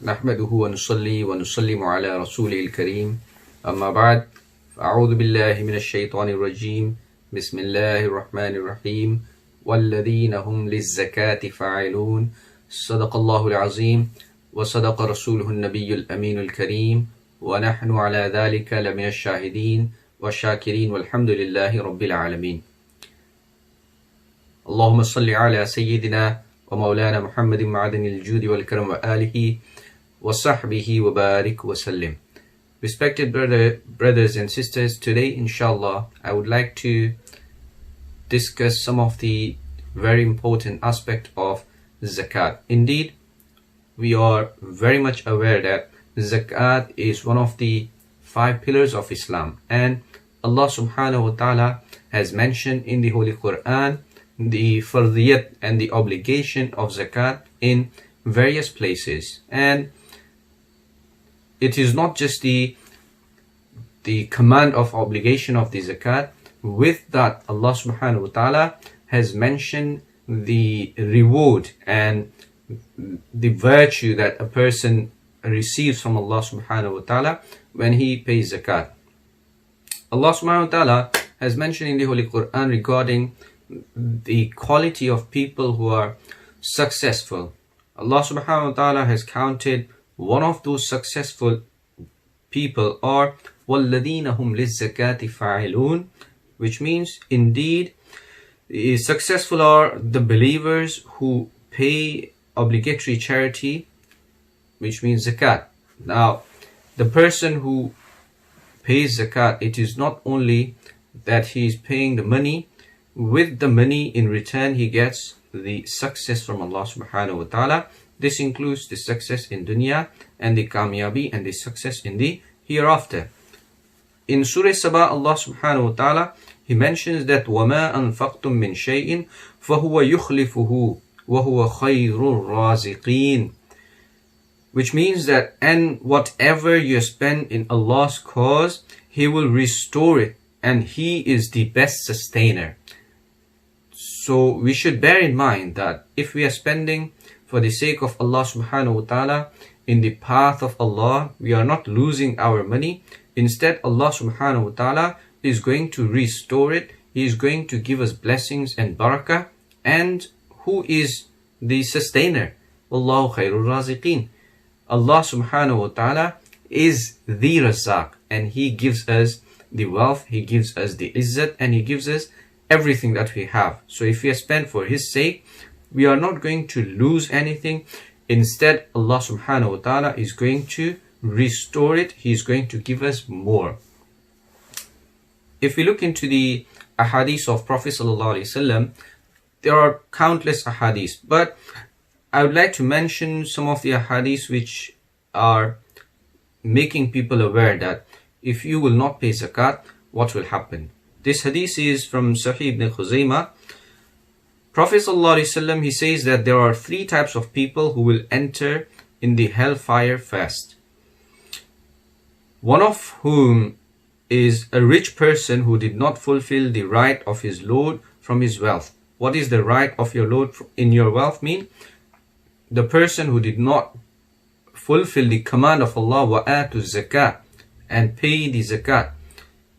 نحمده ونصلي ونسلم على رسوله الكريم أما بعد فأعوذ بالله من الشيطان الرجيم بسم الله الرحمن الرحيم والذين هم للزكاة فاعلون صدق الله العظيم وصدق رسوله النبي الأمين الكريم ونحن على ذلك لمن الشاهدين والشاكرين والحمد لله رب العالمين. اللهم صل على سيدنا ومولانا محمد معدن الجود والكرم وآله وصحبه وبارك وسلم. Respected brothers and sisters, today inshallah I would like to discuss some of the very important aspect of zakat. Indeed, we are very much aware that zakat is one of the 5 pillars of Islam, and Allah subhanahu wa ta'ala has mentioned in the Holy Quran the fardhiyat and the obligation of zakat in various places. And it is not just the command of obligation of the zakat. With that, Allah subhanahu wa ta'ala has mentioned the reward and the virtue that a person receives from Allah subhanahu wa ta'ala when he pays zakat. Allah subhanahu wa ta'ala has mentioned in the Holy Quran regarding the quality of people who are successful. Allah subhanahu wa ta'ala has counted one of those successful people are وَالَّذِينَ هُمْ لِلزَّكَاةِ فَاعِلُونَ, which means indeed successful are the believers who pay obligatory charity, which means zakat. Now, the person who pays zakat, it is not only that he is paying the money. With the money in return, he gets the success from Allah subhanahu wa ta'ala. This includes the success in dunya and the kamyabi and the success in the hereafter. In Surah Sabah, Allah subhanahu wa ta'ala, He mentions that وَمَا أَنفَقْتُم مِّن شَيْءٍ فَهُوَ يُخْلِفُهُ وَهُوَ خَيْرُ الرَّازِقِينَ, which means that, and whatever you spend in Allah's cause, He will restore it, and He is the best sustainer. So we should bear in mind that if we are spending for the sake of Allah subhanahu wa ta'ala in the path of Allah, we are not losing our money. Instead, Allah subhanahu wa ta'ala is going to restore it. He is going to give us blessings and barakah. And who is the sustainer? Wallahu khairul raziqeen. Allah subhanahu wa ta'ala is the Razaq, and He gives us the wealth, He gives us the izzat, and He gives us everything that we have. So if we are spent for His sake, we are not going to lose anything. Instead, Allah subhanahu wa ta'ala is going to restore it. He is going to give us more. If we look into the ahadith of Prophet sallallahu alaihi wasallam, there are countless ahadith, but I would like to mention some of the ahadith which are making people aware that if you will not pay zakat, what will happen. This hadith is from Sahih ibn Khuzaymah. Prophet ﷺ, he says that there are 3 types of people who will enter in the hellfire first. One of whom is a rich person who did not fulfill the right of his Lord from his wealth. What is the right of your Lord in your wealth mean? The person who did not fulfill the command of Allah, وَآتُوا الزَّكَاةِ, and pay the zakat.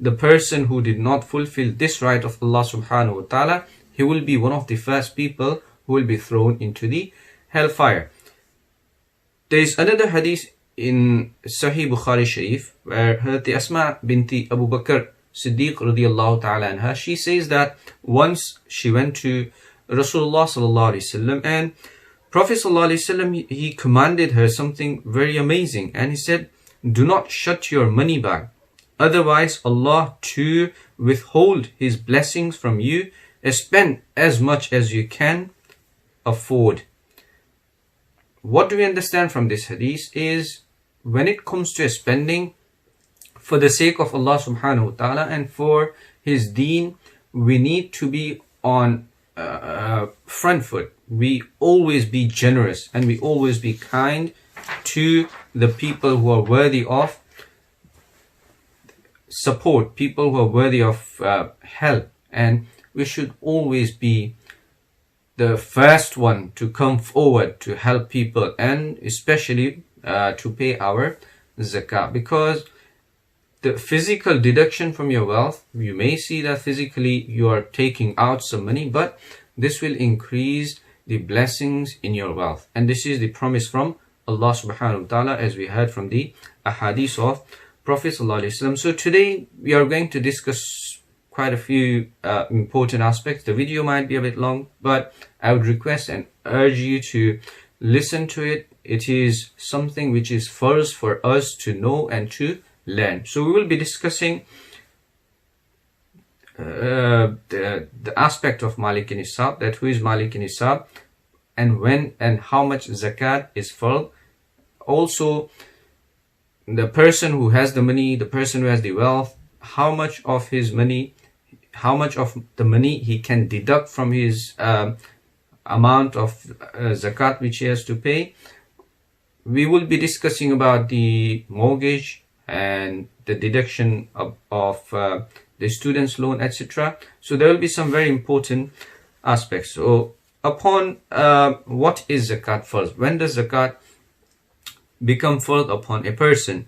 The person who did not fulfill this right of Allah subhanahu wa ta'ala, he will be one of the first people who will be thrown into the hellfire. There is another hadith in Sahih Bukhari Sharif where Asma binti Abu Bakr Siddiq radiyallahu ta'ala anha, she says that once she went to Rasulullah sallallahu alaihi wasallam, and Prophet sallallahu alaihi wasallam, he commanded her something very amazing, and he said, do not shut your money bag, otherwise Allah too withhold His blessings from you. Spend as much as you can afford. What do we understand from this hadith is, when it comes to spending for the sake of Allah subhanahu wa ta'ala and for His deen, we need to be on front foot. We always be generous and we always be kind to the people who are worthy of support, people who are worthy of help, and we should always be the first one to come forward to help people, and especially to pay our zakat, because the physical deduction from your wealth, you may see that physically you are taking out some money, but this will increase the blessings in your wealth. And this is the promise from Allah subhanahu wa ta'ala, as we heard from the ahadith of Prophet sallallahu alaihi wasallam. So today we are going to discuss quite a few important aspects. The video might be a bit long, but I would request and urge you to listen to it. It is something which is first for us to know and to learn. So we will be discussing the aspect of Malik Nisab, that who is Malik Nisab, and when and how much zakat is fardh. Also, the person who has the money, the person who has the wealth, how much of his money, how much of the money he can deduct from his amount of zakat which he has to pay. We will be discussing about the mortgage and the deduction of the student's loan, etc. So there will be some very important aspects. So upon what is zakat first? When does zakat become fardh upon a person?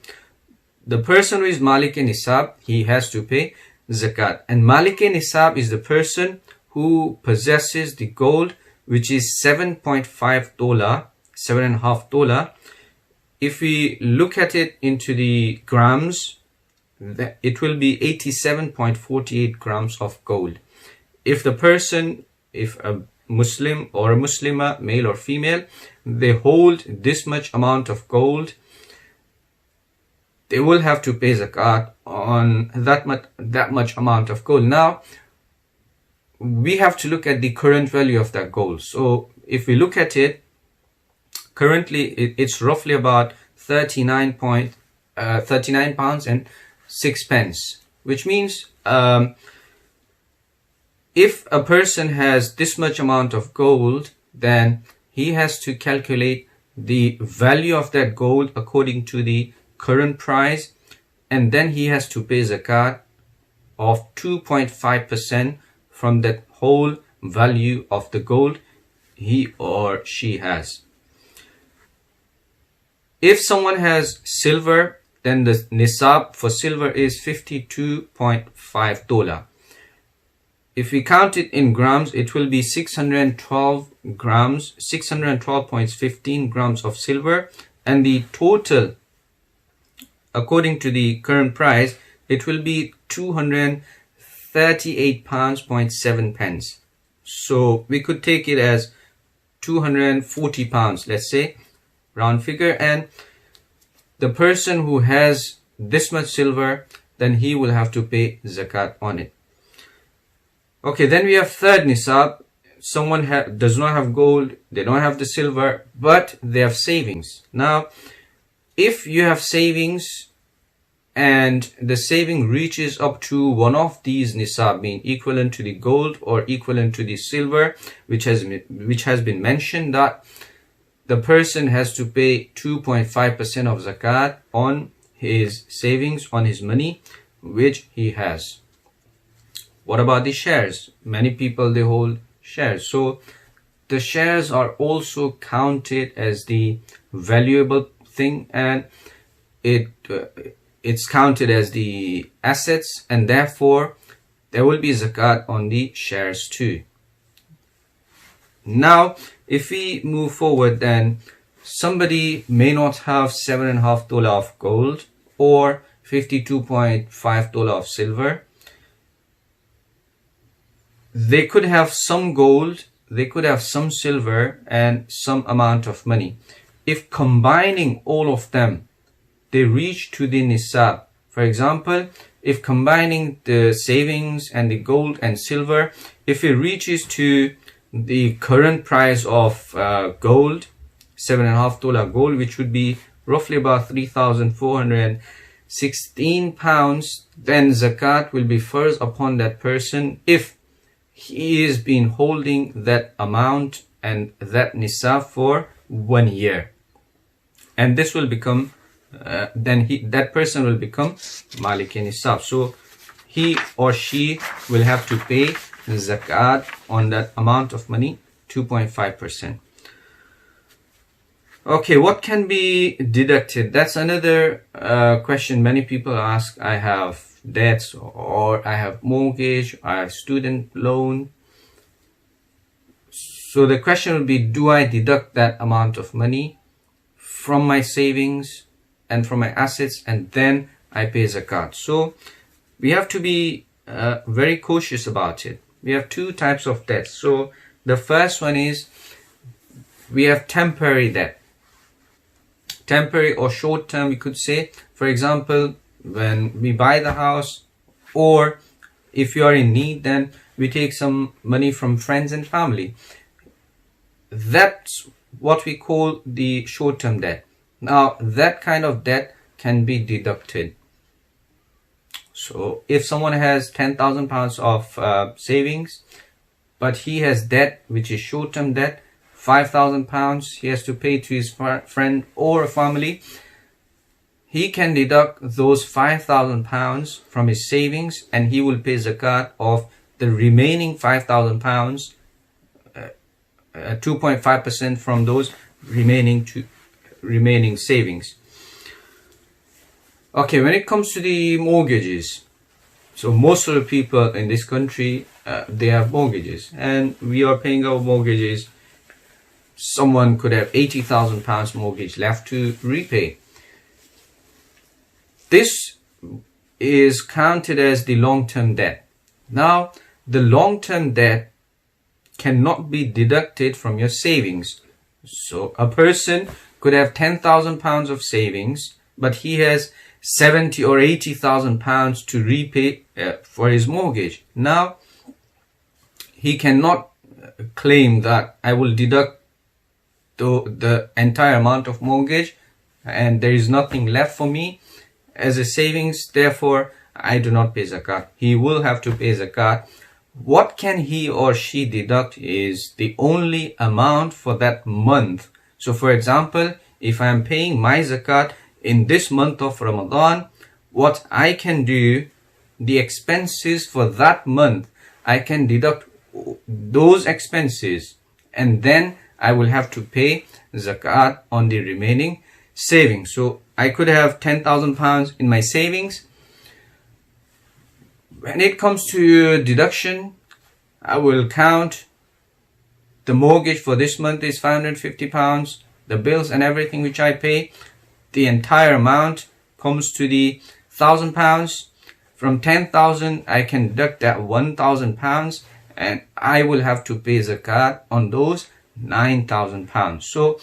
The person who is Malik Nisab, he has to pay zakat. And Malik Nisab is the person who possesses the gold, which is $7.5, $7.5. If we look at it into the grams, it will be 87.48 grams of gold. If the person, if a Muslim or a Muslimah, male or female, they hold this much amount of gold, they will have to pay zakat on that much amount of gold. Now, we have to look at the current value of that gold. So if we look at it, currently it's roughly about 39 pounds and 6 pence, which means if a person has this much amount of gold, then he has to calculate the value of that gold according to the current price, and then he has to pay zakat of 2.5% from that whole value of the gold he or she has. If someone has silver, then the nisab for silver is $52.5. If we count it in grams, it will be 612 grams, 612.15 grams of silver, and the total, according to the current price, it will be 238 pounds.7 pence. So we could take it as 240 pounds, let's say, round figure. And the person who has this much silver, then he will have to pay zakat on it. Okay, then we have third nisab. Someone does not have gold, they don't have the silver, but they have savings. Now, if you have savings and the saving reaches up to one of these nisab, being equivalent to the gold or equivalent to the silver, which has been mentioned, that the person has to pay 2.5% of zakat on his savings, on his money which he has. What about the shares? Many people, they hold shares. So the shares are also counted as the valuable thing, and it's counted as the assets, and therefore there will be zakat on the shares too. Now, if we move forward, then somebody may not have $7.5 of gold or $52.5 of silver. They could have some gold, they could have some silver, and some amount of money. If combining all of them, they reach to the nisab. For example, if combining the savings and the gold and silver, if it reaches to the current price of gold, $7.5 gold, which would be roughly about 3,416 pounds, then zakat will be first upon that person if he has been holding that amount and that nisab for 1 year. And this will become that person will become Malik Nisab. So he or she will have to pay zakat on that amount of money, 2.5%. Okay, what can be deducted? That's another question many people ask. I have debts, or I have mortgage, I have student loan. So the question would be, do I deduct that amount of money from my savings and from my assets, and then I pay zakat? So we have to be very cautious about it. We have two types of debts. So the first one is, we have temporary debt. Temporary or short term, we could say. For example, when we buy the house, or if you are in need, then we take some money from friends and family. That's what we call the short term debt. Now, that kind of debt can be deducted. So if someone has £10,000 of savings, but he has debt which is short term debt, £5,000 he has to pay to his friend or family, he can deduct those £5,000 from his savings, and he will pay zakat of the remaining £5,000, 2.5% from those remaining savings. Okay, when it comes to the mortgages, so most of the people in this country, they have mortgages, and we are paying our mortgages. Someone could have £80,000 mortgage left to repay. This is counted as the long-term debt. Now, the long-term debt cannot be deducted from your savings. So a person could have £10,000 of savings, but he has £70,000 or £80,000 to repay for his mortgage. Now, he cannot claim that I will deduct the entire amount of mortgage and there is nothing left for me as a savings, therefore I do not pay zakat. He will have to pay zakat. What can he or she deduct is the only amount for that month. So for example, if I am paying my zakat in this month of Ramadan, what I can do, the expenses for that month, I can deduct those expenses, and then I will have to pay zakat on the remaining savings. So I could have £10,000 in my savings. When it comes to deduction, I will count the mortgage for this month is £550, the bills and everything which I pay, the entire amount comes to the £1,000. From 10,000 I can deduct that £1,000, and I will have to pay zakat on those £9,000. So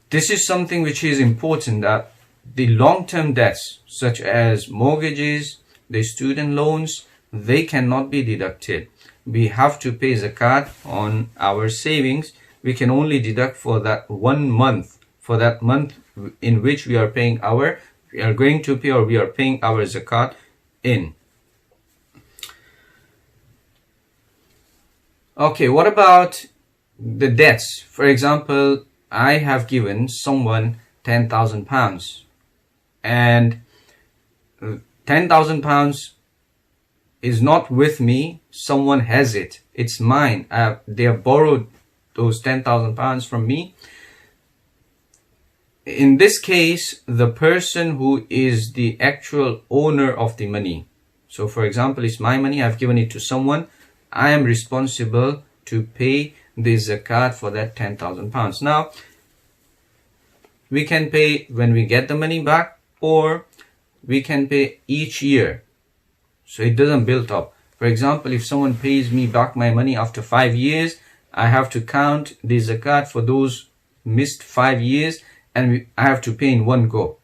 this is something which is important, that the long-term debts such as mortgages, the student loans, they cannot be deducted. We have to pay zakat on our savings. We can only deduct for that 1 month, for that month in which we are paying we are paying our zakat in. Okay, what about the debts? For example, I have given someone £10,000, and £10,000 is not with me. Someone has it. It's mine. They have borrowed those £10,000 from me. In this case, the person who is the actual owner of the money. So for example, it's my money. I've given it to someone. I am responsible to pay the zakat for that £10,000. Now, we can pay when we get the money back, or we can pay each year, so it doesn't build up. For example, if someone pays me back my money after 5 years, I have to count the zakat for those missed 5 years, and I have to pay in one go.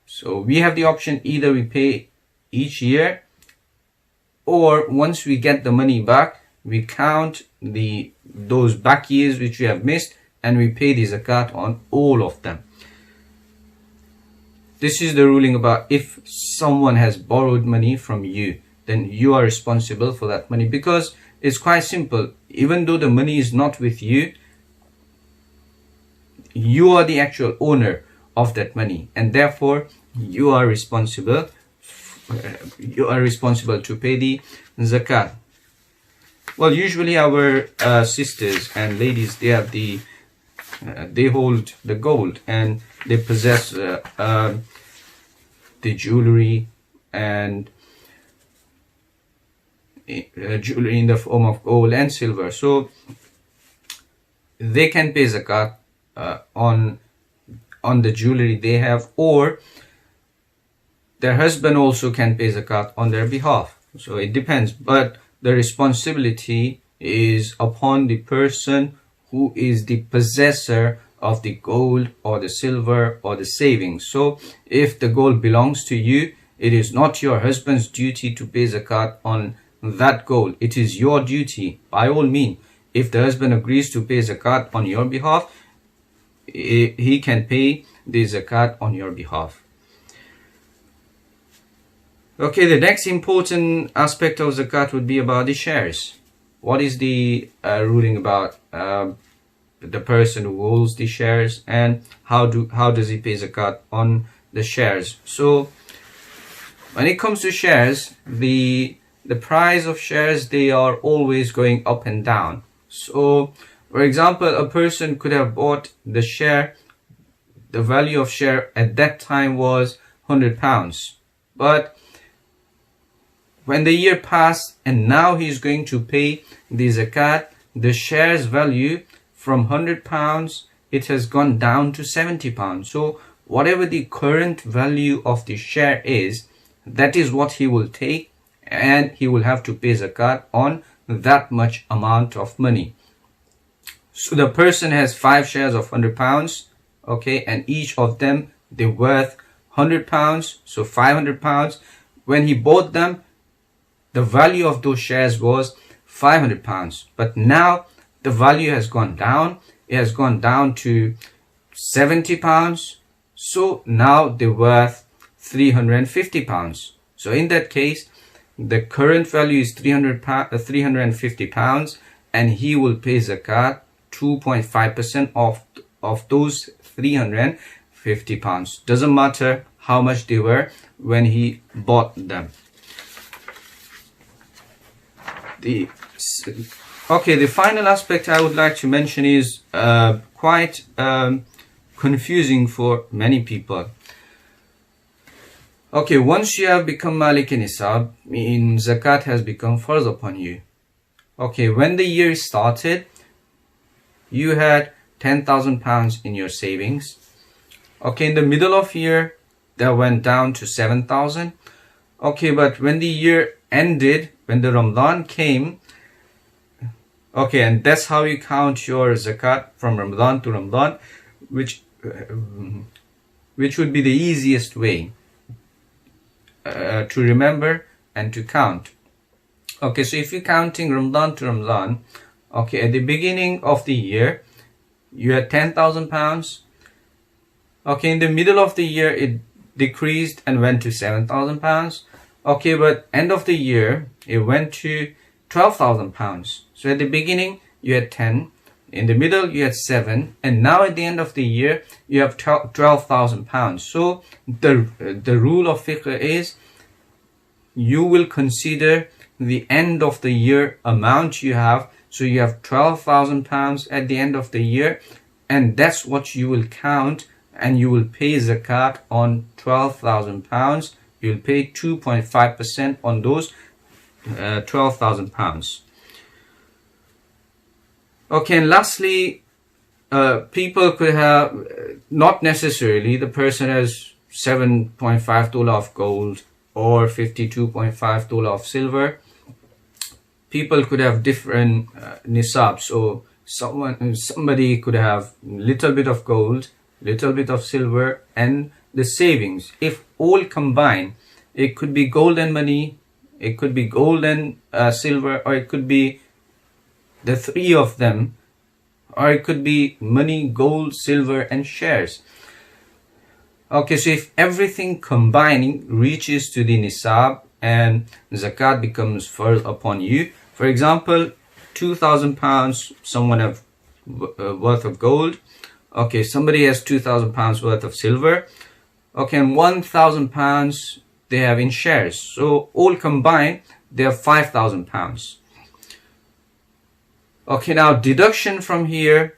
So we have the option, either we pay each year, or once we get the money back, we count those back years which we have missed, and we pay the zakat on all of them. This is the ruling about if someone has borrowed money from you, then you are responsible for that money, because it's quite simple. Even though the money is not with you, you are the actual owner of that money, and therefore you are responsible to pay the zakat. Well, usually our sisters and ladies, they have the they hold the gold and they possess the jewelry and jewelry in the form of gold and silver. So they can pay zakat on the jewelry they have, or their husband also can pay zakat on their behalf. So it depends, but the responsibility is upon the person who is the possessor of the gold or the silver or the savings. So if the gold belongs to you, it is not your husband's duty to pay zakat on that gold. It is your duty. By all means, if the husband agrees to pay zakat on your behalf, he can pay the zakat on your behalf. Okay, the next important aspect of zakat would be about the shares. What is the ruling about the person who holds the shares, and how does he pay zakat on the shares? So when it comes to shares, the price of shares, they are always going up and down. So for example, a person could have bought the share, the value of share at that time was £100, but when the year passed and now he's going to pay the zakat, the share's value from £100, it has gone down to £70. So whatever the current value of the share is, that is what he will take, and he will have to pay zakat on that much amount of money. So the person has 5 shares of £100, okay, and each of them, they're worth £100, so £500. When he bought them, the value of those shares was £500, but now the value has gone down. It has gone down to £70, so now they're worth £350. So in that case, the current value is £350, and he will pay zakat 2.5% of those £350. Doesn't matter how much they were when he bought them. The final aspect I would like to mention is quite confusing for many people. Okay, once you have become Malik Nisab, zakat has become Fardh upon you. Okay, when the year started, you had £10,000 in your savings. Okay, in the middle of year, that went down to 7,000. Okay, but when the year ended, when the Ramadan came, okay, and that's how you count your zakat from Ramadan to Ramadan, which would be the easiest way to remember and to count. Okay, so if you're counting Ramadan to Ramadan, okay, at the beginning of the year, you had £10,000. Okay, in the middle of the year, it decreased and went to £7,000. Okay, but end of the year, it went to £12,000. So at the beginning, you had 10. In the middle, you had 7. And now at the end of the year, you have £12,000. So the rule of fiqh is, you will consider the end of the year amount you have. So you have £12,000 at the end of the year, and that's what you will count, and you will pay zakat on £12,000. You'll pay 2.5% on those £12,000. Okay, and lastly, people could have, not necessarily, the person has 7.5 tola of gold or 52.5 tola of silver. People could have different nisab. So somebody could have little bit of gold, little bit of silver, and the savings. If all combined, it could be gold and money, it could be gold and silver, or it could be the three of them, or it could be money, gold, silver, and shares. Okay, so if everything combining reaches to the nisab and zakat becomes fardh upon you, for example, £2,000 someone have worth of gold. Okay, somebody has £2,000 worth of silver. Okay, and £1,000 they have in shares. So all combined, they have £5,000. Okay, now deduction from here,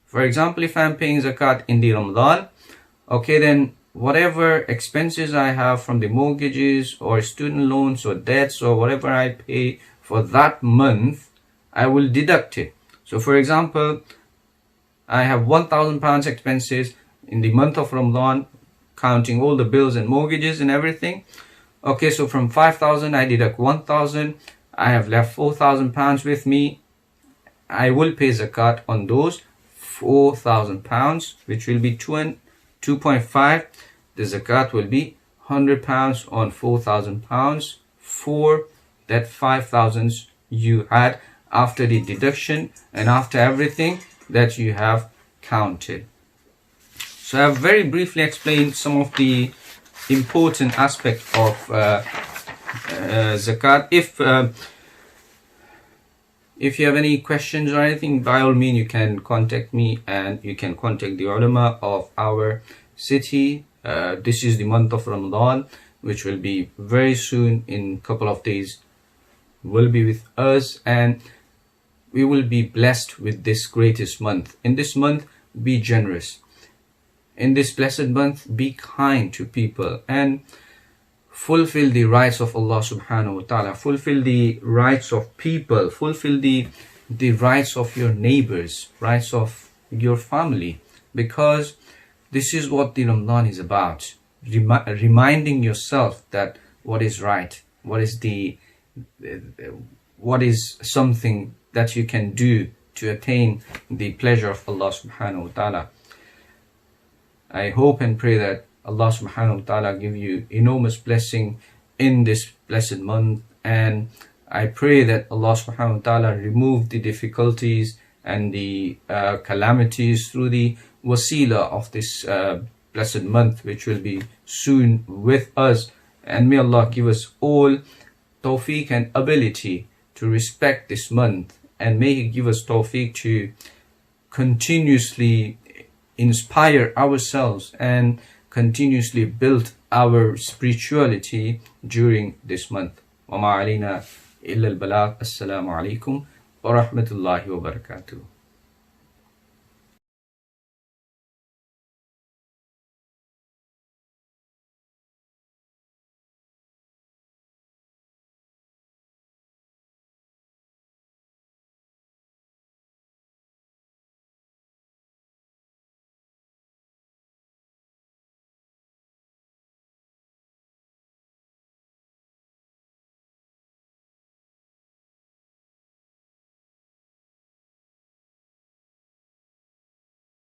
For example, if I'm paying zakat in the Ramadan, okay, then whatever expenses I have from the mortgages or student loans or debts or whatever I pay for that month, I will deduct it. So for example, I have £1,000 expenses in the month of Ramadan, counting all the bills and mortgages and everything. Okay, so from 5,000 I deduct 1,000. I have left £4,000 with me. I will pay zakat on those £4,000, which will be 2.5. The zakat will be £100 on £4,000 for that 5,000 you had after the deduction and after everything that you have counted. So I have very briefly explained some of the important aspects of zakat. If you have any questions or anything, by all means you can contact me, and you can contact the ulama of our city. This is the month of Ramadan, which will be very soon, in a couple of days, will be with us, and we will be blessed with this greatest month. In this month, be generous. In this blessed month, be kind to people and fulfill the rights of Allah subhanahu wa ta'ala, fulfill the rights of people, fulfill the rights of your neighbors, rights of your family, because this is what the Ramadan is about. Reminding yourself that what is right, what is something that you can do to attain the pleasure of Allah subhanahu wa ta'ala. I hope and pray that Allah subhanahu wa ta'ala give you enormous blessing in this blessed month, and I pray that Allah subhanahu wa ta'ala remove the difficulties and the calamities through the wasila of this blessed month, which will be soon with us. And may Allah give us all tawfiq and ability to respect this month, and may He give us tawfiq to continuously inspire ourselves and continuously build our spirituality during this month. وَمَا عَلَيْنَا إِلَّا الْبَلَاغُ. Assalamu alaikum wa rahmatullahi wa barakatuh.